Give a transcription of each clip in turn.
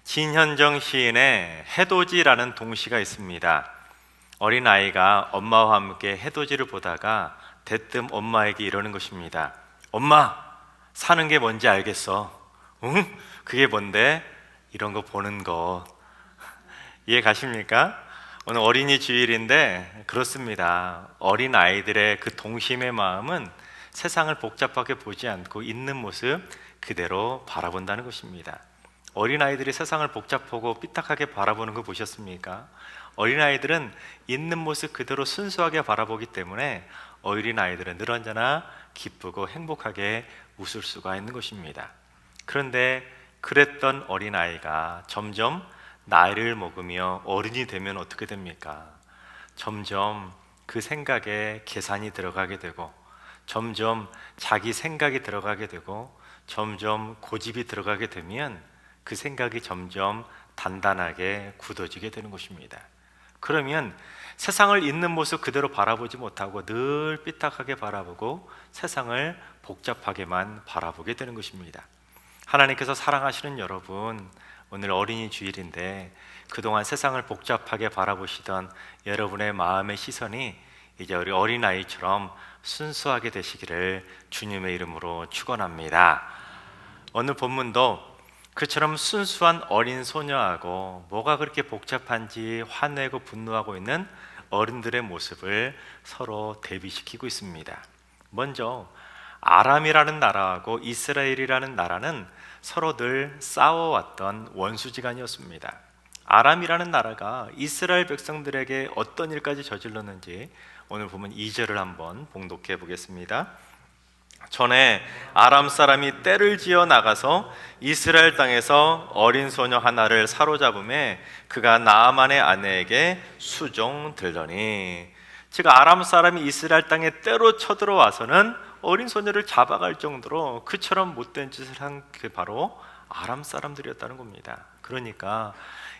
진현정 시인의 해돋이라는 동시가 있습니다. 어린아이가 엄마와 함께 해돋이를 보다가 대뜸 엄마에게 이러는 것입니다. 엄마, 사는 게 뭔지 알겠어. 응? 그게 뭔데? 이런 거 보는 거. 이해 가십니까? 오늘 어린이 주일인데 그렇습니다. 어린아이들의 그 동심의 마음은 세상을 복잡하게 보지 않고 있는 모습 그대로 바라본다는 것입니다. 어린아이들이 세상을 복잡하고 삐딱하게 바라보는 거 보셨습니까? 어린아이들은 있는 모습 그대로 순수하게 바라보기 때문에 어린아이들은 늘 언제나 기쁘고 행복하게 웃을 수가 있는 것입니다. 그런데 그랬던 어린아이가 점점 나이를 먹으며 어른이 되면 어떻게 됩니까? 점점 그 생각에 계산이 들어가게 되고, 점점 자기 생각이 들어가게 되고, 점점 고집이 들어가게 되면 그 생각이 점점 단단하게 굳어지게 되는 것입니다. 그러면 세상을 있는 모습 그대로 바라보지 못하고 늘 삐딱하게 바라보고 세상을 복잡하게만 바라보게 되는 것입니다. 하나님께서 사랑하시는 여러분, 오늘 어린이 주일인데 그동안 세상을 복잡하게 바라보시던 여러분의 마음의 시선이 이제 우리 어린아이처럼 순수하게 되시기를 주님의 이름으로 축원합니다. 오늘 본문도 그처럼 순수한 어린 소녀하고 뭐가 그렇게 복잡한지 화내고 분노하고 있는 어른들의 모습을 서로 대비시키고 있습니다. 먼저 아람이라는 나라하고 이스라엘이라는 나라는 서로 늘 싸워왔던 원수지간이었습니다. 아람이라는 나라가 이스라엘 백성들에게 어떤 일까지 저질렀는지 오늘 보면 2절을 한번 봉독해 보겠습니다. 전에 아람 사람이 떼를 지어 나가서 이스라엘 땅에서 어린 소녀 하나를 사로잡음에 그가 나아만의 아내에게 수종들더니, 즉 아람 사람이 이스라엘 땅에 떼로 쳐들어와서는 어린 소녀를 잡아갈 정도로 그처럼 못된 짓을 한 게 바로 아람 사람들이었다는 겁니다. 그러니까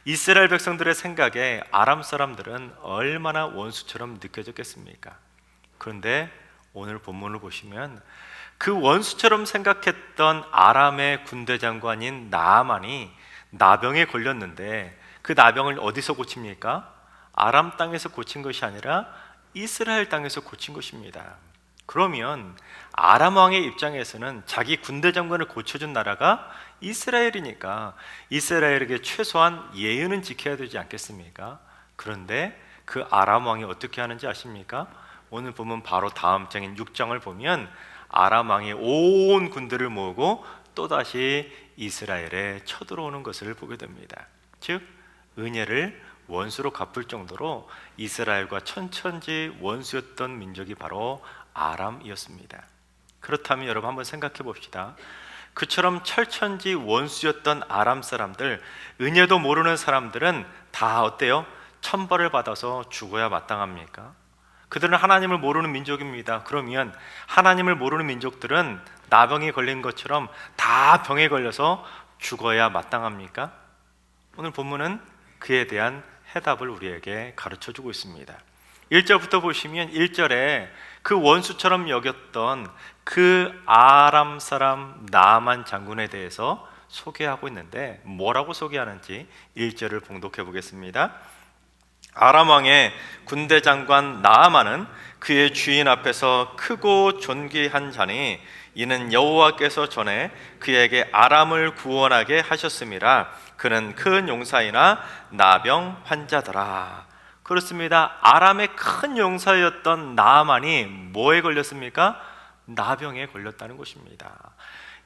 이스라엘 백성들의 생각에 아람 사람들은 얼마나 원수처럼 느껴졌겠습니까? 그런데 오늘 본문을 보시면 그 원수처럼 생각했던 아람의 군대 장관인 나아만이 나병에 걸렸는데 그 나병을 어디서 고칩니까? 아람 땅에서 고친 것이 아니라 이스라엘 땅에서 고친 것입니다. 그러면 아람 왕의 입장에서는 자기 군대 장관을 고쳐준 나라가 이스라엘이니까 이스라엘에게 최소한 예의는 지켜야 되지 않겠습니까? 그런데 그 아람 왕이 어떻게 하는지 아십니까? 오늘 보면 바로 다음 장인 6장을 보면 아람 왕이 온 군대를 모으고 또다시 이스라엘에 쳐들어오는 것을 보게 됩니다. 즉 은혜를 원수로 갚을 정도로 이스라엘과 천천지 원수였던 민족이 바로 아람이었습니다. 그렇다면 여러분 한번 생각해 봅시다. 그처럼 철천지 원수였던 아람 사람들, 은혜도 모르는 사람들은 다 어때요? 천벌을 받아서 죽어야 마땅합니까? 그들은 하나님을 모르는 민족입니다. 그러면 하나님을 모르는 민족들은 나병이 걸린 것처럼 다 병에 걸려서 죽어야 마땅합니까? 오늘 본문은 그에 대한 해답을 우리에게 가르쳐주고 있습니다. 1절부터 보시면 1절에 그 원수처럼 여겼던 그 아람 사람 나아만 장군에 대해서 소개하고 있는데 뭐라고 소개하는지 1절을 봉독해 보겠습니다. 아람 왕의 군대 장관 나아만은 그의 주인 앞에서 크고 존귀한 자니 이는 여호와께서 전에 그에게 아람을 구원하게 하셨음이라. 그는 큰 용사이나 나병 환자더라. 그렇습니다. 아람의 큰 용사였던 나아만이 뭐에 걸렸습니까? 나병에 걸렸다는 것입니다.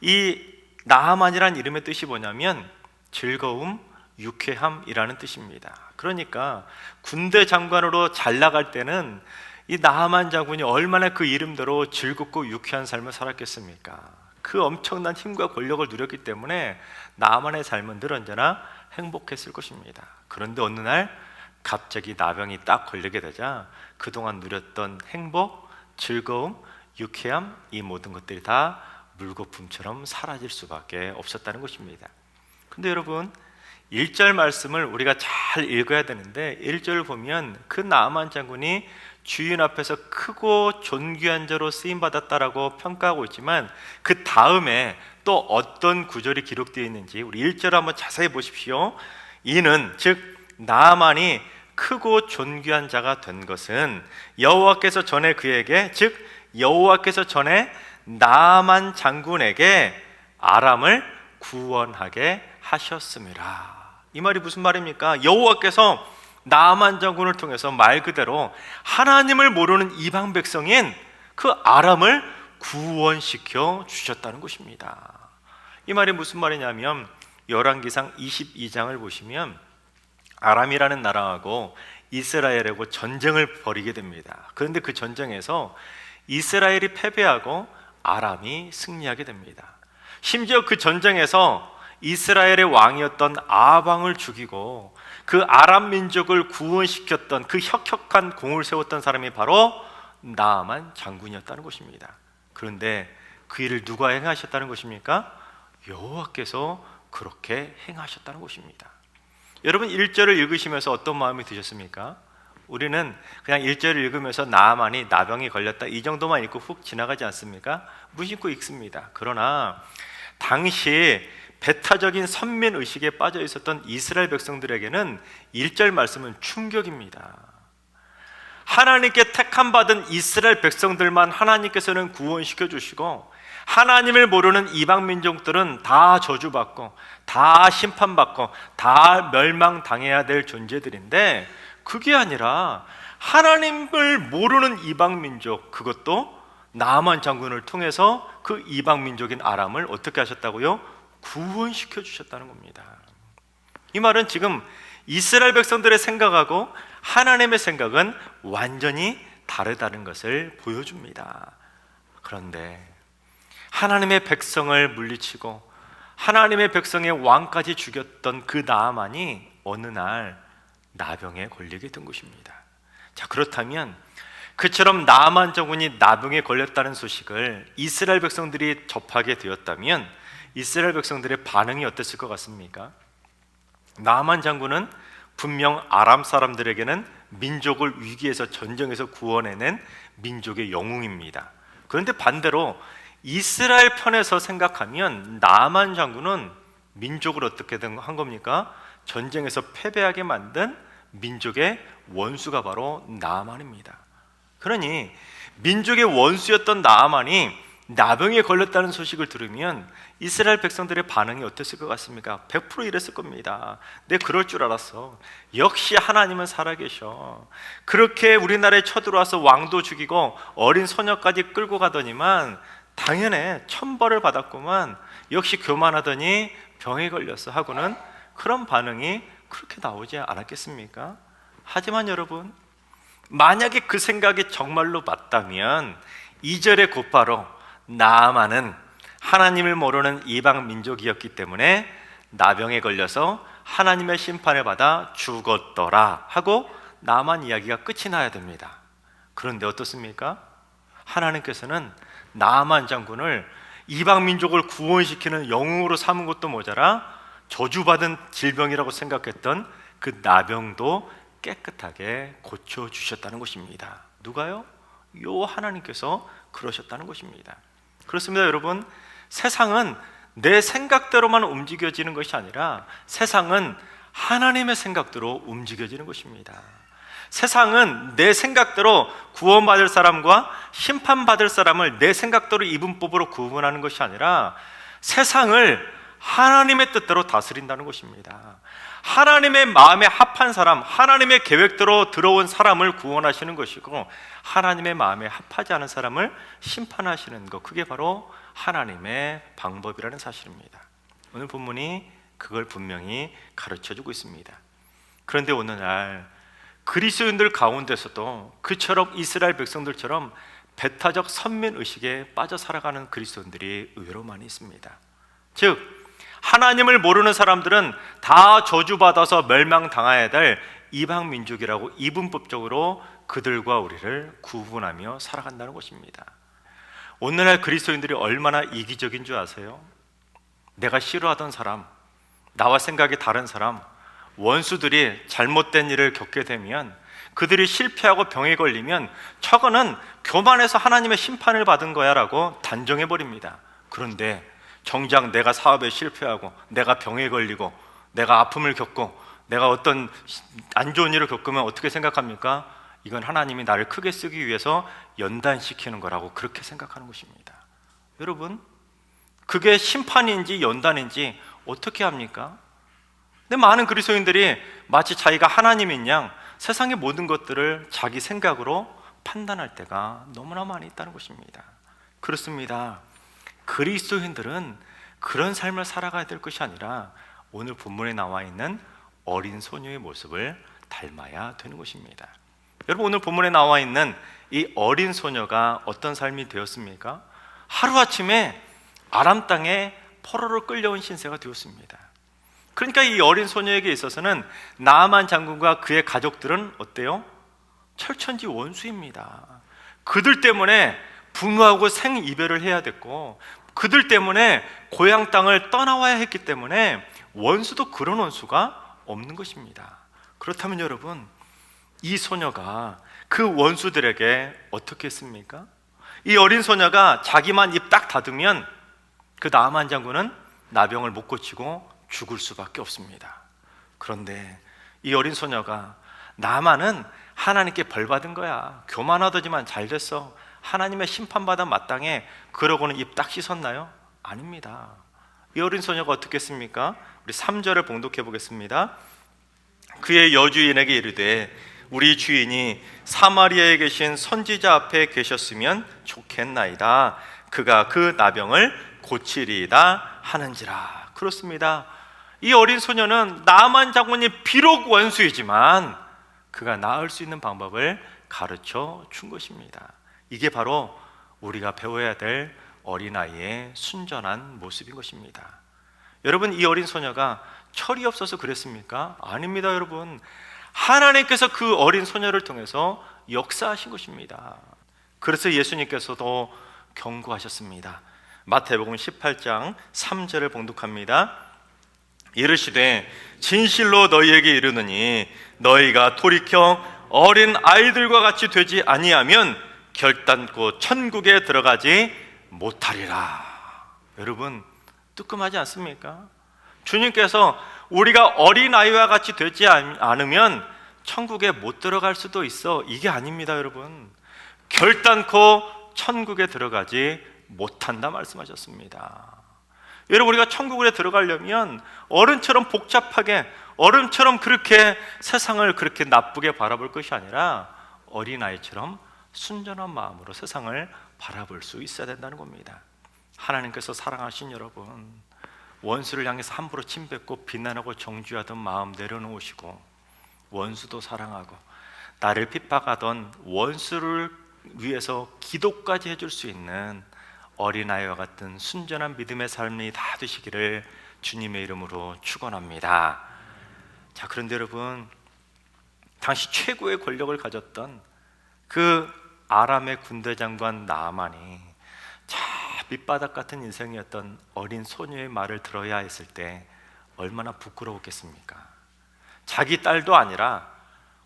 이 나아만이란 이름의 뜻이 뭐냐면 즐거움, 유쾌함이라는 뜻입니다. 그러니까 군대 장관으로 잘 나갈 때는 이 나아만 장군이 얼마나 그 이름대로 즐겁고 유쾌한 삶을 살았겠습니까? 그 엄청난 힘과 권력을 누렸기 때문에 나아만의 삶은 늘 언제나 행복했을 것입니다. 그런데 어느 날 갑자기 나병이 딱 걸리게 되자 그동안 누렸던 행복, 즐거움, 유쾌함, 이 모든 것들이 다 물거품처럼 사라질 수밖에 없었다는 것입니다. 근데 여러분 1절 말씀을 우리가 잘 읽어야 되는데 1절을 보면 그 나아만 장군이 주인 앞에서 크고 존귀한 자로 쓰임받았다라고 평가하고 있지만 그 다음에 또 어떤 구절이 기록되어 있는지 우리 1절 한번 자세히 보십시오. 이는 즉 나아만이 크고 존귀한 자가 된 것은 여호와께서 전에 그에게 즉 여호와께서 전에 나아만 장군에게 아람을 구원하게 하셨음이라. 이 말이 무슨 말입니까? 여호와께서 나아만 장군을 통해서 말 그대로 하나님을 모르는 이방 백성인 그 아람을 구원시켜 주셨다는 것입니다. 이 말이 무슨 말이냐면 열왕기상 22장을 보시면 아람이라는 나라하고 이스라엘하고 전쟁을 벌이게 됩니다. 그런데 그 전쟁에서 이스라엘이 패배하고 아람이 승리하게 됩니다. 심지어 그 전쟁에서 이스라엘의 왕이었던 아방을 죽이고 그 아람 민족을 구원시켰던 그 혁혁한 공을 세웠던 사람이 바로 나아만 장군이었다는 것입니다. 그런데 그 일을 누가 행하셨다는 것입니까? 여호와께서 그렇게 행하셨다는 것입니다. 여러분 1절을 읽으시면서 어떤 마음이 드셨습니까? 우리는 그냥 1절을 읽으면서 나아만이 나병이 걸렸다 이 정도만 읽고 훅 지나가지 않습니까? 무심코 읽습니다. 그러나 당시 배타적인 선민의식에 빠져 있었던 이스라엘 백성들에게는 1절 말씀은 충격입니다. 하나님께 택함받은 이스라엘 백성들만 하나님께서는 구원시켜 주시고 하나님을 모르는 이방 민족들은 다 저주받고 다 심판받고 다 멸망당해야 될 존재들인데 그게 아니라 하나님을 모르는 이방 민족, 그것도 나아만 장군을 통해서 그 이방 민족인 아람을 어떻게 하셨다고요? 구원시켜 주셨다는 겁니다. 이 말은 지금 이스라엘 백성들의 생각하고 하나님의 생각은 완전히 다르다는 것을 보여줍니다. 그런데 하나님의 백성을 물리치고 하나님의 백성의 왕까지 죽였던 그 나아만이 어느 날 나병에 걸리게 된 것입니다. 자, 그렇다면 그처럼 나아만 장군이 나병에 걸렸다는 소식을 이스라엘 백성들이 접하게 되었다면 이스라엘 백성들의 반응이 어땠을 것 같습니까? 나아만 장군은 분명 아람 사람들에게는 민족을 위기에서 전쟁에서 구원해낸 민족의 영웅입니다. 그런데 반대로 이스라엘 편에서 생각하면 나아만 장군은 민족을 어떻게 한 겁니까? 전쟁에서 패배하게 만든 민족의 원수가 바로 나아만입니다. 그러니 민족의 원수였던 나아만이 나병에 걸렸다는 소식을 들으면 이스라엘 백성들의 반응이 어땠을 것 같습니까? 100% 이랬을 겁니다. 내 그럴 줄 알았어. 역시 하나님은 살아계셔. 그렇게 우리나라에 쳐들어와서 왕도 죽이고 어린 소녀까지 끌고 가더니만 당연해, 천벌을 받았구만. 역시 교만하더니 병에 걸렸어 하고는 그런 반응이 그렇게 나오지 않았겠습니까? 하지만 여러분, 만약에 그 생각이 정말로 맞다면 2절에 곧바로 나아만은 하나님을 모르는 이방 민족이었기 때문에 나병에 걸려서 하나님의 심판을 받아 죽었더라 하고 나아만 이야기가 끝이 나야 됩니다. 그런데 어떻습니까? 하나님께서는 나아만 장군을 이방 민족을 구원시키는 영웅으로 삼은 것도 모자라 저주받은 질병이라고 생각했던 그 나병도 깨끗하게 고쳐주셨다는 것입니다. 누가요? 요 하나님께서 그러셨다는 것입니다. 그렇습니다. 여러분, 세상은 내 생각대로만 움직여지는 것이 아니라 세상은 하나님의 생각대로 움직여지는 것입니다. 세상은 내 생각대로 구원받을 사람과 심판받을 사람을 내 생각대로 이분법으로 구분하는 것이 아니라 세상을 하나님의 뜻대로 다스린다는 것입니다. 하나님의 마음에 합한 사람, 하나님의 계획대로 들어온 사람을 구원하시는 것이고 하나님의 마음에 합하지 않은 사람을 심판하시는 것, 그게 바로 하나님의 방법이라는 사실입니다. 오늘 본문이 그걸 분명히 가르쳐주고 있습니다. 그런데 오늘날 그리스도인들 가운데서도 그처럼 이스라엘 백성들처럼 배타적 선민의식에 빠져 살아가는 그리스도인들이 의외로 많이 있습니다. 즉 하나님을 모르는 사람들은 다 저주받아서 멸망당해야 될 이방 민족이라고 이분법적으로 그들과 우리를 구분하며 살아간다는 것입니다. 오늘날 그리스도인들이 얼마나 이기적인 줄 아세요? 내가 싫어하던 사람, 나와 생각이 다른 사람, 원수들이 잘못된 일을 겪게 되면 그들이 실패하고 병에 걸리면 저거는 교만해서 하나님의 심판을 받은 거야 라고 단정해 버립니다. 그런데 정작 내가 사업에 실패하고 내가 병에 걸리고 내가 아픔을 겪고 내가 어떤 안 좋은 일을 겪으면 어떻게 생각합니까? 이건 하나님이 나를 크게 쓰기 위해서 연단시키는 거라고 그렇게 생각하는 것입니다. 여러분, 그게 심판인지 연단인지 어떻게 합니까? 근데 많은 그리스도인들이 마치 자기가 하나님인 양 세상의 모든 것들을 자기 생각으로 판단할 때가 너무나 많이 있다는 것입니다. 그렇습니다. 그리스도인들은 그런 삶을 살아가야 될 것이 아니라 오늘 본문에 나와 있는 어린 소녀의 모습을 닮아야 되는 것입니다. 여러분, 오늘 본문에 나와 있는 이 어린 소녀가 어떤 삶이 되었습니까? 하루아침에 아람 땅에 포로로 끌려온 신세가 되었습니다. 그러니까 이 어린 소녀에게 있어서는 나아만 장군과 그의 가족들은 어때요? 철천지 원수입니다. 그들 때문에 분노하고 생이별을 해야 됐고, 그들 때문에 고향 땅을 떠나와야 했기 때문에 원수도 그런 원수가 없는 것입니다. 그렇다면 여러분, 이 소녀가 그 원수들에게 어떻게 했습니까? 이 어린 소녀가 자기만 입 딱 닫으면 그 나아만 장군은 나병을 못 고치고 죽을 수밖에 없습니다. 그런데 이 어린 소녀가 나아만은 하나님께 벌 받은 거야, 교만하더지만 잘 됐어, 하나님의 심판받아 마땅해, 그러고는 입 딱 씻었나요? 아닙니다. 이 어린 소녀가 어떻게 했습니까? 우리 3절을 봉독해 보겠습니다. 그의 여주인에게 이르되 우리 주인이 사마리아에 계신 선지자 앞에 계셨으면 좋겠나이다. 그가 그 나병을 고치리이다 하는지라. 그렇습니다. 이 어린 소녀는 나아만 장군이 비록 원수이지만 그가 나을 수 있는 방법을 가르쳐 준 것입니다. 이게 바로 우리가 배워야 될 어린아이의 순전한 모습인 것입니다. 여러분, 이 어린 소녀가 철이 없어서 그랬습니까? 아닙니다. 여러분, 하나님께서 그 어린 소녀를 통해서 역사하신 것입니다. 그래서 예수님께서도 경고하셨습니다. 마태복음 18장 3절을 봉독합니다. 이르시되 진실로 너희에게 이르노니 너희가 돌이켜 어린 아이들과 같이 되지 아니하면 결단코 천국에 들어가지 못하리라. 여러분, 뜨끔하지 않습니까? 주님께서 우리가 어린아이와 같이 되지 않으면 천국에 못 들어갈 수도 있어, 이게 아닙니다. 여러분, 결단코 천국에 들어가지 못한다 말씀하셨습니다. 여러분, 우리가 천국에 들어가려면 어른처럼 복잡하게, 어른처럼 그렇게 세상을 그렇게 나쁘게 바라볼 것이 아니라 어린아이처럼 순전한 마음으로 세상을 바라볼 수 있어야 된다는 겁니다. 하나님께서 사랑하신 여러분, 원수를 향해서 함부로 침뱉고 비난하고 정죄하던 마음 내려놓으시고, 원수도 사랑하고 나를 핍박하던 원수를 위해서 기도까지 해줄 수 있는 어린아이와 같은 순전한 믿음의 삶이 다 되시기를 주님의 이름으로 축원합니다. 자, 그런데 여러분, 당시 최고의 권력을 가졌던 그 아람의 군대 장관 나아만이 밑바닥 같은 인생이었던 어린 소녀의 말을 들어야 했을 때 얼마나 부끄러웠겠습니까? 자기 딸도 아니라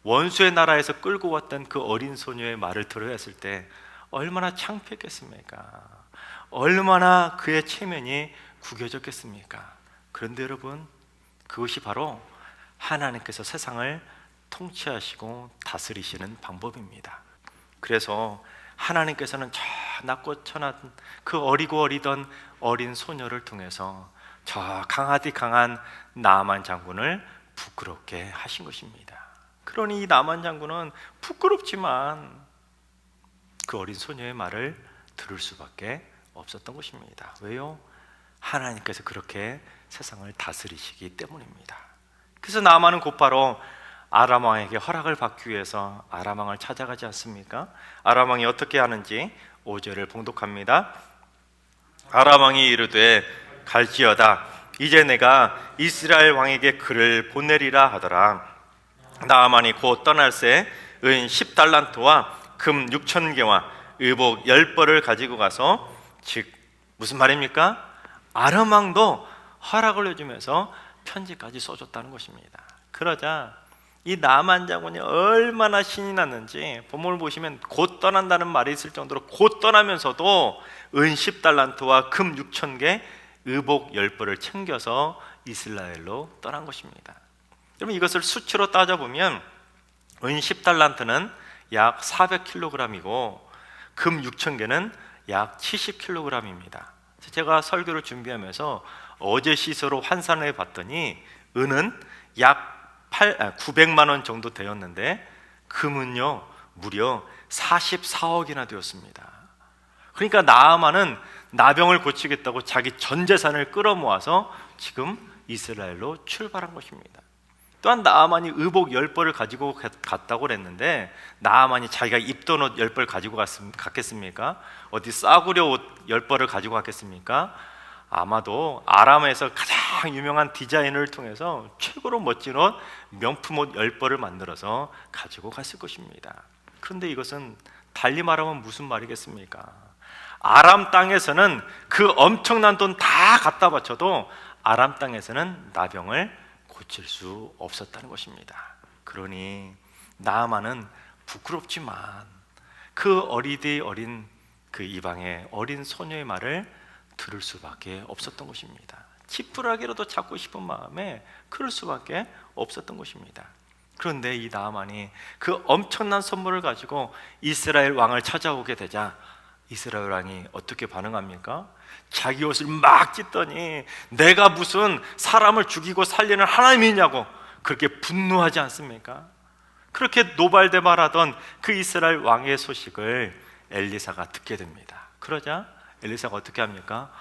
원수의 나라에서 끌고 왔던 그 어린 소녀의 말을 들어야 했을 때 얼마나 창피했겠습니까? 얼마나 그의 체면이 구겨졌겠습니까? 그런데 여러분, 그것이 바로 하나님께서 세상을 통치하시고 다스리시는 방법입니다. 그래서 하나님께서는 저 낮고 천한 그 어리고 어리던 어린 소녀를 통해서 저 강하디 강한 나아만 장군을 부끄럽게 하신 것입니다. 그러니 이 나아만 장군은 부끄럽지만 그 어린 소녀의 말을 들을 수밖에 없었던 것입니다. 왜요? 하나님께서 그렇게 세상을 다스리시기 때문입니다. 그래서 나아만은 곧바로 아람 왕에게 허락을 받기 위해서 아람 왕을 찾아가지 않습니까? 아람 왕이 어떻게 하는지 5절을 봉독합니다. 아람 왕이 이르되 갈지어다, 이제 내가 이스라엘 왕에게 글을 보내리라 하더라. 나아만이 곧 떠날새 은 10달란트와 금 6,000개와 의복 10벌을 가지고 가서, 즉 무슨 말입니까? 아람 왕도 허락을 해주면서 편지까지 써줬다는 것입니다. 그러자 이 나만 장군이 얼마나 신이 났는지 본문을 보시면 곧 떠난다는 말이 있을 정도로 곧 떠나면서도 은 10달란트와 금 6,000개, 의복 10벌을 챙겨서 이스라엘로 떠난 것입니다. 여러분, 이것을 수치로 따져보면 은 10달란트는 약 400kg이고 금 6,000개는 약 70kg입니다. 제가 설교를 준비하면서 어제 시세로 환산해 봤더니 은은 약 900만 원 정도 되었는데 금은요 무려 44억이나 되었습니다. 그러니까 나아만은 나병을 고치겠다고 자기 전 재산을 끌어모아서 지금 이스라엘로 출발한 것입니다. 또한 나아만이 의복 10벌을 가지고 갔다고 그랬는데 나아만이 자기가 입던 옷 10벌 가지고 갔겠습니까? 어디 싸구려 옷 10벌을 가지고 갔겠습니까? 아마도 아람에서 가장 유명한 디자인을 통해서 최고로 멋진 옷, 명품 옷 10벌을 만들어서 가지고 갔을 것입니다. 그런데 이것은 달리 말하면 무슨 말이겠습니까? 아람 땅에서는 그 엄청난 돈 다 갖다 바쳐도 아람 땅에서는 나병을 고칠 수 없었다는 것입니다. 그러니 나아만은 부끄럽지만 그 어리디 어린 그 이방의 어린 소녀의 말을 들을 수밖에 없었던 것입니다. 지푸라기라도 잡고 싶은 마음에 그럴 수밖에 없었던 것입니다. 그런데 이 나아만이 그 엄청난 선물을 가지고 이스라엘 왕을 찾아오게 되자 이스라엘 왕이 어떻게 반응합니까? 자기 옷을 막 찢더니 내가 무슨 사람을 죽이고 살리는 하나님이냐고 그렇게 분노하지 않습니까? 그렇게 노발대발하던 그 이스라엘 왕의 소식을 엘리사가 듣게 됩니다. 그러자 엘리사가 어떻게 합니까?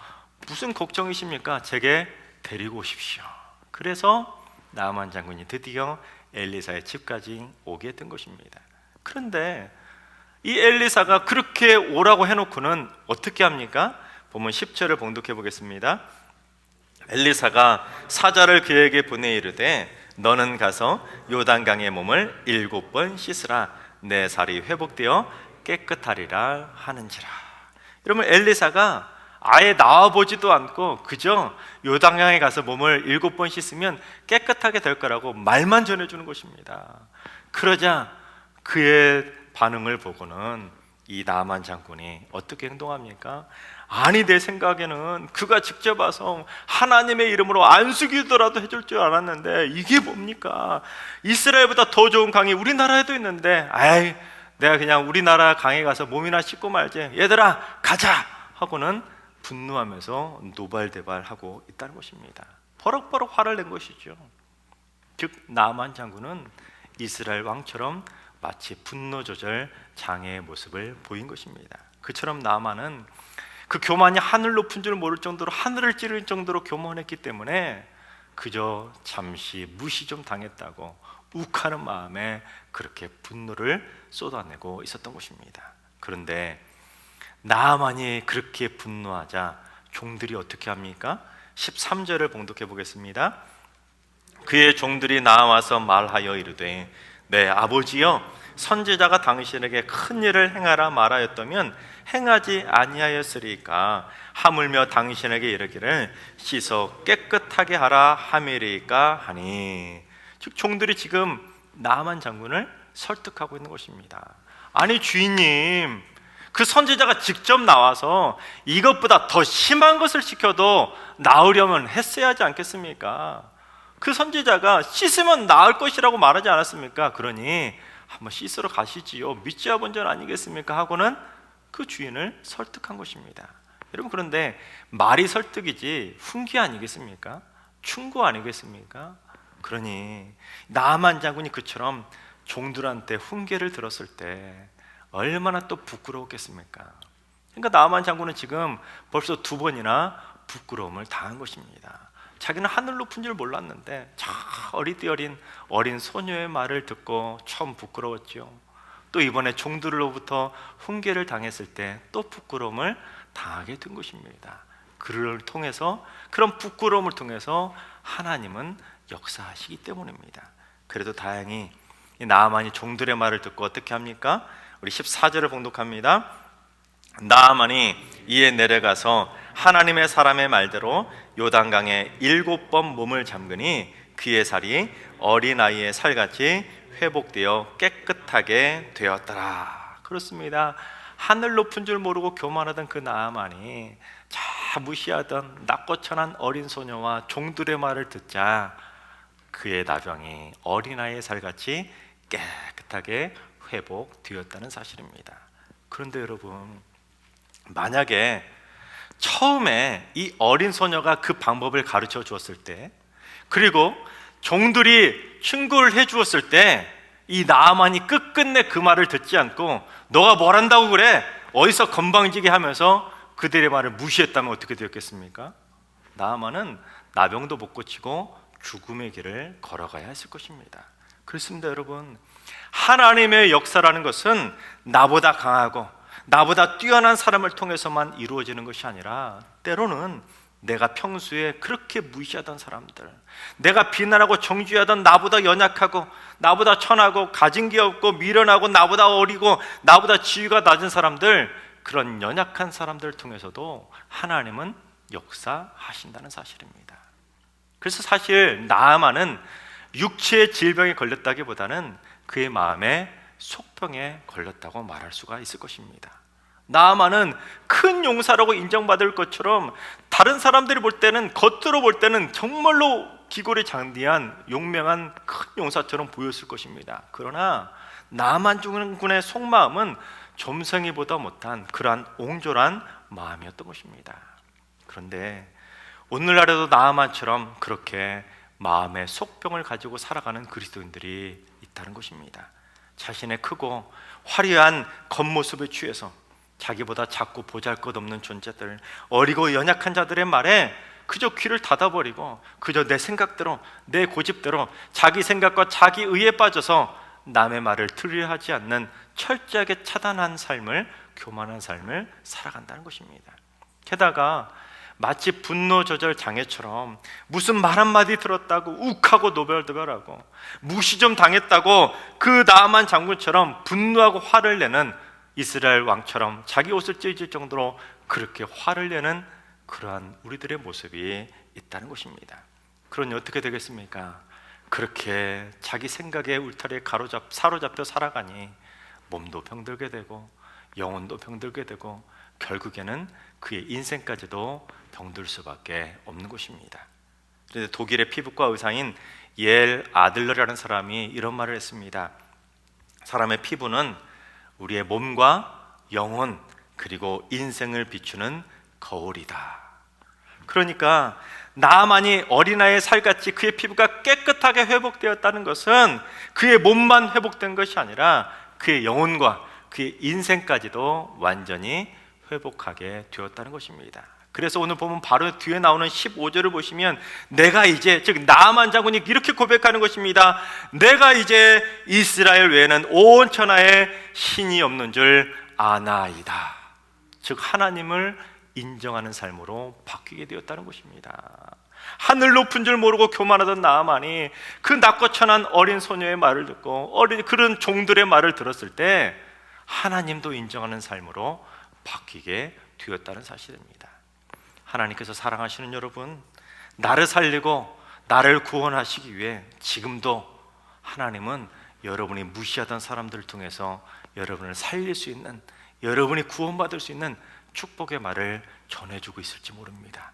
무슨 걱정이십니까? 제게 데리고 오십시오. 그래서 나아만 장군이 드디어 엘리사의 집까지 오게 된 것입니다. 그런데 이 엘리사가 그렇게 오라고 해놓고는 어떻게 합니까? 보면 10절을 봉독해 보겠습니다. 엘리사가 사자를 그에게 보내 이르되 너는 가서 요단강의 몸을 7번 씻으라 내 살이 회복되어 깨끗하리라 하는지라. 여러분, 엘리사가 아예 나와보지도 않고 그저 요단강에 가서 몸을 7번 씻으면 깨끗하게 될 거라고 말만 전해주는 것입니다. 그러자 그의 반응을 보고는 이 나아만 장군이 어떻게 행동합니까? 아니, 내 생각에는 그가 직접 와서 하나님의 이름으로 안수기도라도 해줄 줄 알았는데 이게 뭡니까? 이스라엘보다 더 좋은 강이 우리나라에도 있는데 아이, 내가 그냥 우리나라 강에 가서 몸이나 씻고 말지, 얘들아 가자 하고는 분노하면서 노발대발하고 있다는 것입니다. 버럭버럭 화를 낸 것이죠. 즉 나아만 장군은 이스라엘 왕처럼 마치 분노 조절 장애의 모습을 보인 것입니다. 그처럼 나아만은 그 교만이 하늘 높은 줄 모를 정도로 하늘을 찌를 정도로 교만했기 때문에 그저 잠시 무시 좀 당했다고 욱하는 마음에 그렇게 분노를 쏟아내고 있었던 것입니다. 그런데 나아만이 그렇게 분노하자 종들이 어떻게 합니까? 13절을 봉독해 보겠습니다. 그의 종들이 나와서 말하여 이르되 내 아버지여, 선지자가 당신에게 큰 일을 행하라 말하였다면 행하지 아니하였으리까? 하물며 당신에게 이르기를 씻어 깨끗하게 하라 함이리까 하니. 즉 종들이 지금 나아만 장군을 설득하고 있는 것입니다. 아니 주인님, 그 선지자가 직접 나와서 이것보다 더 심한 것을 시켜도 나으려면 했어야 하지 않겠습니까? 그 선지자가 씻으면 나을 것이라고 말하지 않았습니까? 그러니 한번 씻으러 가시지요, 믿지야 본전 아니겠습니까? 하고는 그 주인을 설득한 것입니다. 여러분, 그런데 말이 설득이지 훈계 아니겠습니까? 충고 아니겠습니까? 그러니 나아만 장군이 그처럼 종들한테 훈계를 들었을 때 얼마나 또 부끄러웠겠습니까? 그러니까 나아만 장군은 지금 벌써 2번이나 부끄러움을 당한 것입니다. 자기는 하늘 높은 줄 몰랐는데 저 어리디 어린 소녀의 말을 듣고 처음 부끄러웠죠. 또 이번에 종들로부터 훈계를 당했을 때 또 부끄러움을 당하게 된 것입니다. 그를 통해서, 그런 부끄러움을 통해서 하나님은 역사하시기 때문입니다. 그래도 다행히 이 나아만이 종들의 말을 듣고 어떻게 합니까? 우리 14절을 봉독합니다. 나아만이 이에 내려가서 하나님의 사람의 말대로 요단강에 7번 몸을 잠그니 그의 살이 어린아이의 살같이 회복되어 깨끗하게 되었더라. 그렇습니다. 하늘 높은 줄 모르고 교만하던 그 나아만이 자 무시하던 낙고천한 어린 소녀와 종들의 말을 듣자 그의 나병이 어린아이의 살같이 깨끗하게 회복되었다는 사실입니다. 그런데 여러분, 만약에 처음에 이 어린 소녀가 그 방법을 가르쳐 주었을 때, 그리고 종들이 충고를 해 주었을 때, 이 나아만이 끝끝내 그 말을 듣지 않고 너가 뭘 한다고 그래? 어디서 건방지게 하면서 그들의 말을 무시했다면 어떻게 되었겠습니까? 나아만은 나병도 못 고치고 죽음의 길을 걸어가야 했을 것입니다. 그렇습니다. 여러분, 하나님의 역사라는 것은 나보다 강하고 나보다 뛰어난 사람을 통해서만 이루어지는 것이 아니라, 때로는 내가 평소에 그렇게 무시하던 사람들, 내가 비난하고 정죄하던 나보다 연약하고 나보다 천하고 가진 게 없고 미련하고 나보다 어리고 나보다 지위가 낮은 사람들, 그런 연약한 사람들을 통해서도 하나님은 역사하신다는 사실입니다. 그래서 사실 나아만은 육체의 질병에 걸렸다기보다는 그의 마음에 속병에 걸렸다고 말할 수가 있을 것입니다. 나아만은 큰 용사라고 인정받을 것처럼 다른 사람들이 볼 때는, 겉으로 볼 때는 정말로 기골이 장대한 용맹한 큰 용사처럼 보였을 것입니다. 그러나 나아만 군의 속마음은 점성이보다 못한 그러한 옹졸한 마음이었던 것입니다. 그런데 오늘날에도 나아만처럼 그렇게 마음의 속병을 가지고 살아가는 그리스도인들이 있다는 것입니다. 자신의 크고 화려한 겉모습에 취해서 자기보다 작고 보잘것없는 존재들, 어리고 연약한 자들의 말에 그저 귀를 닫아버리고 그저 내 생각대로, 내 고집대로 자기 생각과 자기 의에 빠져서 남의 말을 들으려 하지 않는 철저하게 차단한 삶을, 교만한 삶을 살아간다는 것입니다. 게다가 마치 분노 조절 장애처럼 무슨 말 한마디 들었다고 욱하고 노별노별하고, 무시 좀 당했다고 그 나아만 장군처럼 분노하고 화를 내는, 이스라엘 왕처럼 자기 옷을 찢을 정도로 그렇게 화를 내는 그러한 우리들의 모습이 있다는 것입니다. 그러니 어떻게 되겠습니까? 그렇게 자기 생각의 울타리에 사로잡혀 살아가니 몸도 병들게 되고 영혼도 병들게 되고 결국에는 그의 인생까지도 병들 수밖에 없는 것입니다. 그런데 독일의 피부과 의사인 예엘 아들러라는 사람이 이런 말을 했습니다. 사람의 피부는 우리의 몸과 영혼 그리고 인생을 비추는 거울이다. 그러니까 나아만이 어린아이의 살같이 그의 피부가 깨끗하게 회복되었다는 것은 그의 몸만 회복된 것이 아니라 그의 영혼과 그의 인생까지도 완전히 회복하게 되었다는 것입니다. 그래서 오늘 보면 바로 뒤에 나오는 15절을 보시면 내가 이제, 즉 나아만 장군이 이렇게 고백하는 것입니다. 내가 이제 이스라엘 외에는 온 천하에 신이 없는 줄 아나이다. 즉 하나님을 인정하는 삶으로 바뀌게 되었다는 것입니다. 하늘 높은 줄 모르고 교만하던 나아만이 그 낙고천한 어린 소녀의 말을 듣고 그런 종들의 말을 들었을 때 하나님도 인정하는 삶으로 바뀌게 되었다는 사실입니다. 하나님께서 사랑하시는 여러분, 나를 살리고 나를 구원하시기 위해 지금도 하나님은 여러분이 무시하던 사람들을 통해서 여러분을 살릴 수 있는, 여러분이 구원받을 수 있는 축복의 말을 전해주고 있을지 모릅니다.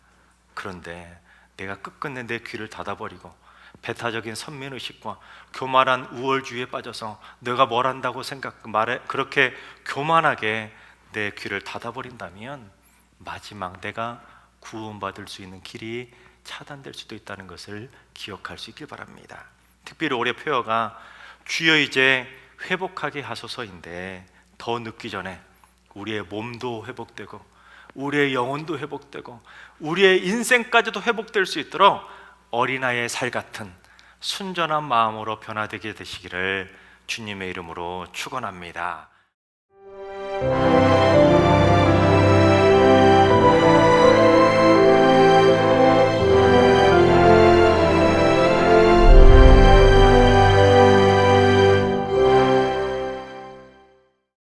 그런데 내가 끝끝내 내 귀를 닫아버리고 배타적인 선민의식과 교만한 우월주의에 빠져서 내가 뭘 한다고 그렇게 교만하게 내 귀를 닫아버린다면 마지막 내가 구원받을 수 있는 길이 차단될 수도 있다는 것을 기억할 수 있길 바랍니다. 특별히 올해 표어가 주여 이제 회복하게 하소서인데, 더 늦기 전에 우리의 몸도 회복되고 우리의 영혼도 회복되고 우리의 인생까지도 회복될 수 있도록 어린아이의 살 같은 순전한 마음으로 변화되게 되시기를 주님의 이름으로 축원합니다.